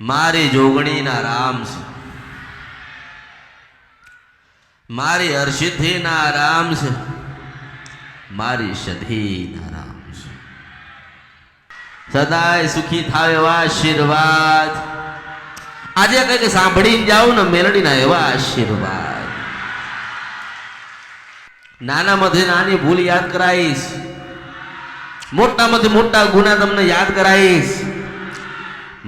મારી જોગણીના રામ છે, મારી હરસિદ્ધિના રામ છે, મારી સધીના રામ છે. સદાય સુખી થાય એવા આશીર્વાદ આજે કંઈક સાંભળીને જાઉં ને મેલડીના એવા આશીર્વાદ. નાનામાંથી નાની ભૂલ યાદ કરાવીશ, મોટામાંથી મોટા ગુના તમને યાદ કરાવીશ.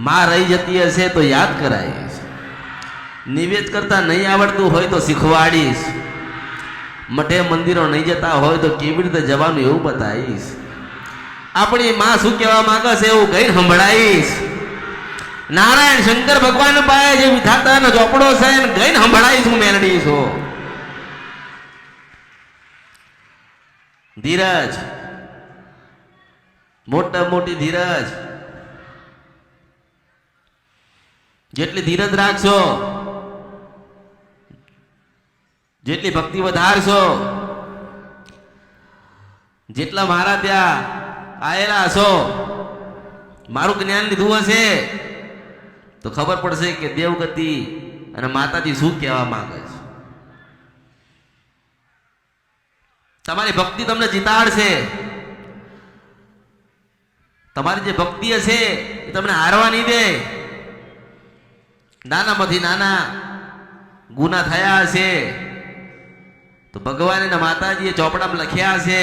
માં રહી જતી હશે તો યાદ કરાવીશ, નિવેદ કરતા નહીં આવડતું હોય તો શીખવાડીશ, મઠે મંદિરો નહીં જતા હોય તો કેવી રીતે જવાનું એવું બતાવીશ. આપણી માં શું કહેવા માંગે છે એવું કઈ સંભળાવીશ. નારાયણ શંકર ભગવાન પાસે જે વિધાતાનો ચોપડો છે એને ગઈને સંભળાવીશ હું મેલડી છું. ધીરજ, મોટા મોટી ધીરજ. જેટલી ધીરજ રાખશો, જેટલી ભક્તિ વધારશો, જેટલા મારા ત્યાં આવેલા હશો, મારું જ્ઞાન લીધું હશે તો ખબર પડશે કે દેવગતિ અને માતાજી શું કહેવા માંગે છે. તમારી ભક્તિ તમને જીતાડશે. તમારી જે ભક્તિ હશે એ તમને હારવા નહીં દે. નાનામાંથી નાના ગુના થયા હશે તો ભગવાન અને માતાજીએ ચોપડામાં લખ્યા હશે,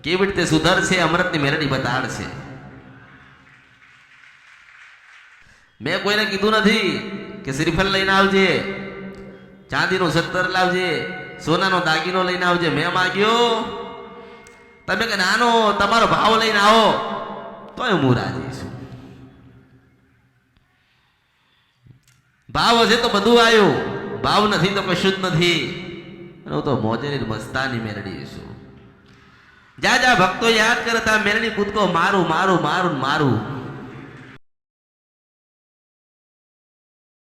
કેવી રીતે સુધરશે અમૃતની મેલડી બતાડશે. મેં કોઈને કીધું નથી કે શ્રીફળ લઈને આવજે, ચાંદીનું સત્તર લાવજે, સોનાનો દાગીનો લઈને આવજે. મેં માગ્યો તમે કે નાનો તમારો ભાવ લઈને આવો તોય હું રાજી છું. ભાવ હશે તો બધું આવ્યું, ભાવ નથી તો કશું જ નથી. હું તો મોજેની મસ્તાની મેલડી છું. જ્યાં જ્યાં ભક્તો યાદ કરે ત્યાં મેલડી કૂદકો મારું મારું મારું મારું.